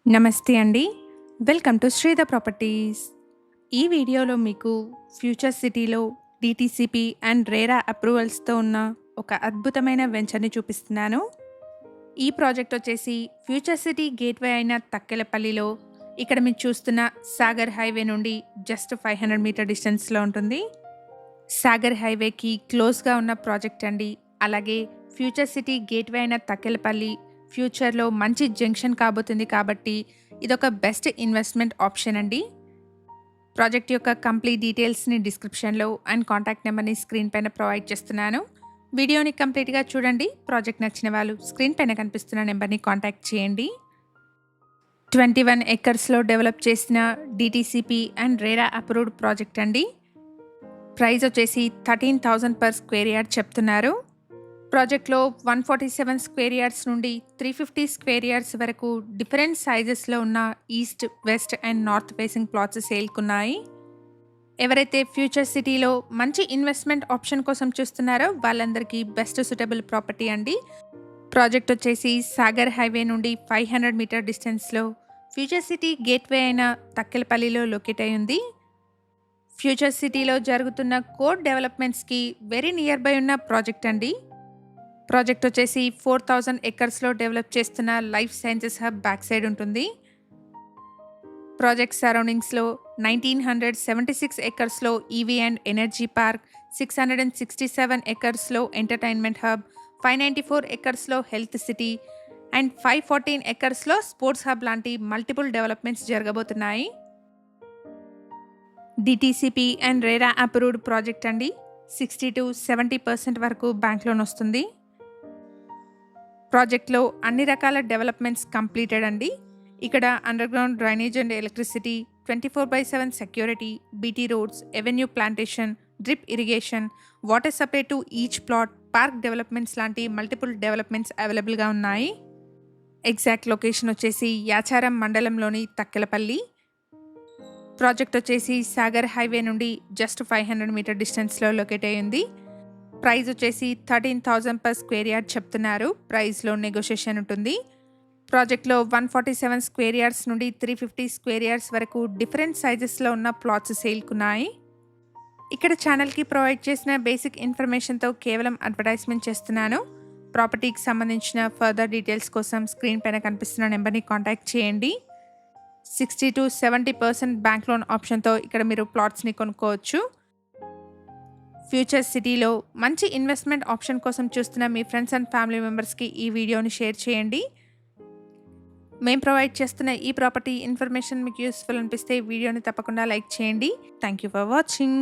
నమస్తే అండి. Welcome to Sridhar properties. ఈ వీడియోలో మీకు ఫ్యూచర్ సిటీలో డీటీసీపీ అండ్ రేరా అప్రూవల్స్‌తో ఉన్న ఒక అద్భుతమైన వెంచర్‌ని చూపిస్తున్నాను. ఈ ప్రాజెక్ట్ వచ్చేసి ఫ్యూచర్ సిటీ గేట్‌వే అయిన తక్కెలపల్లిలో ఇక్కడ మీరు చూస్తున్న సాగర్ హైవే నుండి జస్ట్ 500 మీటర్ డిస్టెన్స్‌లో ఉంటుంది. సాగర్ హైవేకి క్లోజ్‌గా ఉన్న ప్రాజెక్ట్ అండి. అలాగే ఫ్యూచర్ సిటీ గేట్‌వే అయిన తక్కెలపల్లి ఫ్యూచర్‌లో మంచి జంక్షన్ కాబోతుంది కాబట్టి ఇదొక బెస్ట్ ఇన్వెస్ట్‌మెంట్ ఆప్షన్ అండి. ప్రాజెక్ట్ యొక్క కంప్లీట్ డీటెయిల్స్‌ని డిస్క్రిప్షన్‌లో అండ్ కాంటాక్ట్ నెంబర్‌ని స్క్రీన్ పైన ప్రొవైడ్ చేస్తున్నాను. వీడియోని కంప్లీట్‌గా చూడండి. ప్రాజెక్ట్ నచ్చిన వాళ్ళు స్క్రీన్ పైన కనిపిస్తున్న నెంబర్‌ని కాంటాక్ట్ చేయండి. 21 ఎకర్స్‌లో డెవలప్ చేసిన DTCP and RERA approved project అండి. ప్రైస్ వచ్చేసి 13,000 పర్ స్క్వేర్ యార్డ్ చెప్తున్నారు. ప్రాజెక్ట్లో 147 స్క్వేర్ యార్డ్స్ నుండి 350 స్క్వేర్ యార్డ్స్ వరకు డిఫరెంట్ సైజెస్లో ఉన్న east, west and north facing plots సేల్కున్నాయి. ఎవరైతే ఫ్యూచర్ సిటీలో మంచి ఇన్వెస్ట్మెంట్ ఆప్షన్ కోసం చూస్తున్నారో వాళ్ళందరికీ బెస్ట్ సూటబుల్ ప్రాపర్టీ అండి. ప్రాజెక్ట్ వచ్చేసి సాగర్ హైవే నుండి 500 మీటర్ డిస్టెన్స్లో ఫ్యూచర్ సిటీ గేట్వే అయిన తక్కెలపల్లిలో లొకేట్ అయి ఉంది. ఫ్యూచర్ సిటీలో జరుగుతున్న కోర్ డెవలప్మెంట్స్కి వెరీ నియర్ బై ఉన్న ప్రాజెక్ట్ అండి. ప్రాజెక్ట్ వచ్చేసి 4,000 ఎకర్స్లో డెవలప్ చేస్తున్న life sciences hub back side ఉంటుంది. ప్రాజెక్ట్ సరౌండింగ్స్లో 1976 ఎకర్స్లో ఈవీ అండ్ ఎనర్జీ పార్క్, 667 ఎకర్స్లో ఎంటర్టైన్మెంట్ హబ్, 594 ఎకర్స్లో హెల్త్ సిటీ అండ్ 514 ఎకర్స్లో స్పోర్ట్స్ హబ్ లాంటి మల్టిపుల్ డెవలప్మెంట్స్ జరగబోతున్నాయి. DTCP and RERA approved project అండి. 60 to 70% వరకు బ్యాంక్ లోన్ వస్తుంది. ప్రాజెక్ట్లో అన్ని రకాల డెవలప్మెంట్స్ కంప్లీటెడ్ అండి. ఇక్కడ underground drainage and electricity, 24/7 security, BT roads, avenue plantation, drip irrigation, water supply to each plot, park developments లాంటి మల్టిపుల్ డెవలప్మెంట్స్ అవైలబుల్గా ఉన్నాయి. ఎగ్జాక్ట్ లొకేషన్ వచ్చేసి యాచారం మండలంలోని తక్కెలపల్లి. ప్రాజెక్ట్ వచ్చేసి సాగర్ హైవే నుండి జస్ట్ 500 మీటర్ డిస్టెన్స్లో లొకేట్ అయ్యింది. ప్రైస్ వచ్చేసి 13,000 పర్ స్క్వేర్ యార్డ్ చెప్తున్నారు. ప్రైస్లో నెగోషియేషన్ ఉంటుంది. ప్రాజెక్ట్లో 147 స్క్వేర్ యార్డ్స్ నుండి 350 స్క్వేర్ యార్డ్స్ వరకు డిఫరెంట్ సైజెస్లో ఉన్న ప్లాట్స్ సేల్కున్నాయి. ఇక్కడ ఛానల్కి ప్రొవైడ్ చేసిన బేసిక్ ఇన్ఫర్మేషన్తో కేవలం అడ్వర్టైజ్మెంట్ చేస్తున్నాను. ప్రాపర్టీకి సంబంధించిన ఫర్దర్ డీటెయిల్స్ కోసం స్క్రీన్ పైన కనిపిస్తున్న నెంబర్ని కాంటాక్ట్ చేయండి. 60 to 70% బ్యాంక్ లోన్ ఆప్షన్తో ఇక్కడ మీరు ప్లాట్స్ని కొనుక్కోవచ్చు. ఫ్యూచర్ సిటీలో మంచి ఇన్వెస్ట్మెంట్ ఆప్షన్ కోసం చూస్తున్న మీ ఫ్రెండ్స్ అండ్ ఫ్యామిలీ మెంబర్స్కి ఈ వీడియోని షేర్ చేయండి. మేము ప్రొవైడ్ చేస్తున్న ఈ ప్రాపర్టీ ఇన్ఫర్మేషన్ మీకు యూస్ఫుల్ అనిపిస్తే వీడియోని తప్పకుండా లైక్ చేయండి. Thank you for watching.